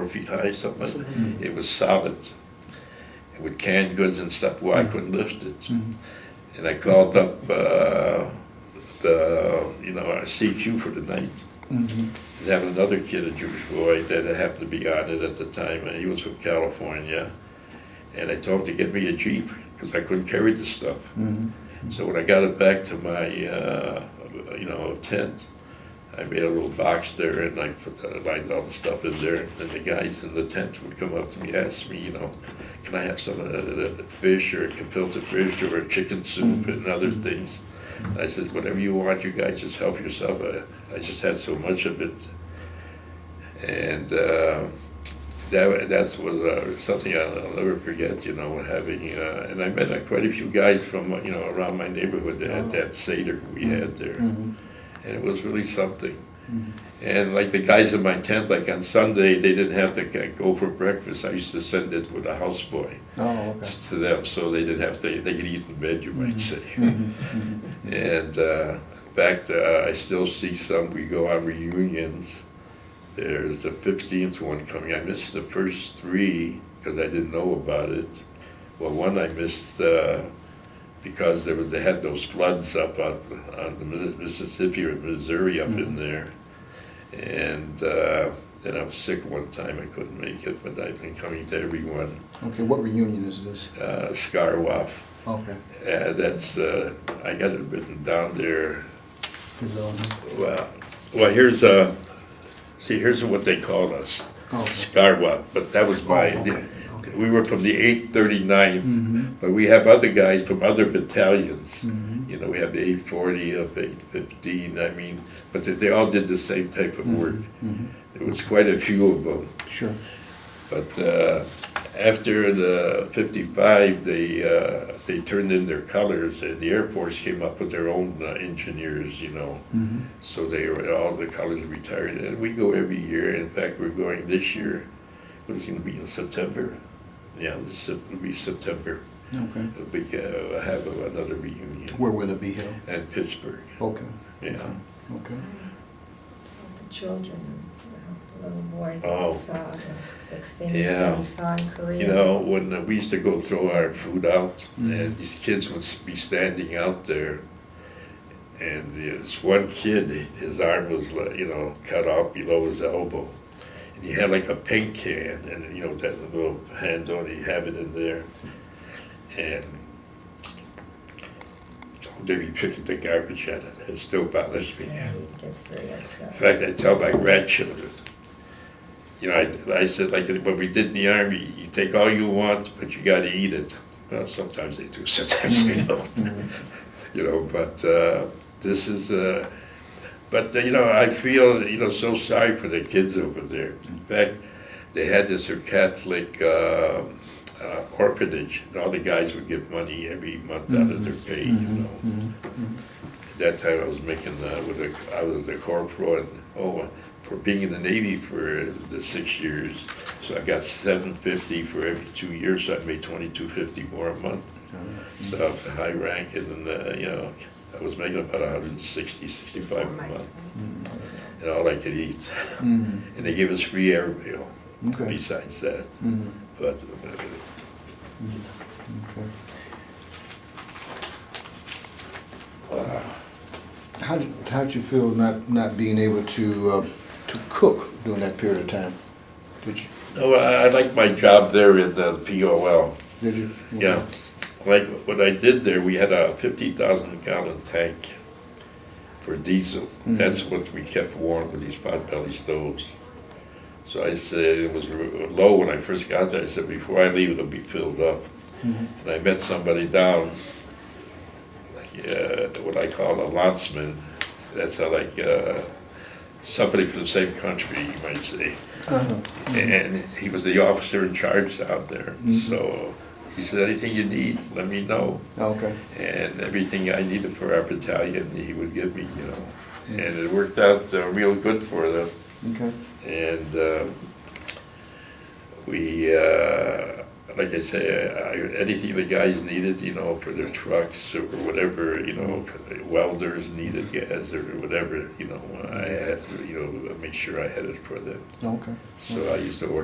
4 feet high, something. It was solid. With canned goods and stuff, well, I couldn't lift it. And I called up our CQ for the night. And having another kid, a Jewish boy, that happened to be on it at the time, and he was from California. And I told him to get me a Jeep, because I couldn't carry the stuff. So when I got it back to my, tent, I made a little box there, and I lined all the stuff in there. And the guys in the tent would come up to me, ask me, can I have some of the fish, or gefilte fish, or chicken soup, and other things. I said, whatever you want, you guys just help yourself. I just had so much of it. And that was something I'll never forget, having, and I met quite a few guys from, around my neighborhood at that Seder we had there. And it was really something. And like the guys in my tent, like on Sunday, they didn't have to go for breakfast. I used to send it with a houseboy to them, so they didn't have to, they could eat in bed, you might say. And in fact, I still see some, we go on reunions. There's the 15th one coming. I missed the first 3 because I didn't know about it. Well, one I missed because they had those floods up on the Mississippi or Missouri up in there. And then I was sick one time, I couldn't make it, but I've been coming to every one. Okay, what reunion is this? Scarwaf. Okay. That's, I got it written down there. Well, here's what they called us, Scarwaf, but that was my, we were from the 839th, but we have other guys from other battalions. We have the 840 of 815, but they all did the same type of work. There was quite a few of them. Sure. But after the 55, they turned in their colors, and the Air Force came up with their own engineers, So all the colors retired, and we go every year. In fact, we're going this year. What is it going to be in September? Yeah, will be September. Okay. We'll have another reunion. Where will it be held? At Pittsburgh. Okay. Yeah. Okay. The children, the little boy saw the things Yeah. that he saw in Korea. When we used to go throw our food out, and these kids would be standing out there, and this one kid, his arm was, cut off below his elbow. And he had like a paint can, and that little handle, and he'd have it in there. And they'd be picking the garbage at it. It still bothers me. Yeah, he gets very upset. In fact, I tell my grandchildren, I said, like when we did in the Army, you take all you want, but you got to eat it. Well, sometimes they do, sometimes they don't. But this is, I feel, so sorry for the kids over there. In fact, they had this Catholic orphanage, and all the guys would get money every month out of their pay, At that time, I was making, I was the corporal, and for being in the Navy for the 6 years, so I got $750 for every 2 years, so I made $22.50 more a month. So I was a high rank, and then, I was making about $160, $65 a month, and all I could eat. And they gave us free airmail besides that. But, how'd you feel not being able to cook during that period of time? Did you? No, I liked my job there in the POL. Did you? Yeah. Like what I did there, we had a 50,000-gallon tank for diesel. That's what we kept warm with these potbelly stoves. So I said, it was low when I first got there. I said, before I leave, it'll be filled up. And I met somebody down, like what I call a landsman. That's somebody from the same country, you might say. And he was the officer in charge out there. So he said, anything you need, let me know. Okay. And everything I needed for our battalion, he would give me, And it worked out real good for them. Okay. And we, like I say, anything the guys needed, for their trucks or whatever, for the welders needed gas or whatever, I had to, make sure I had it for them. Okay. So I used to order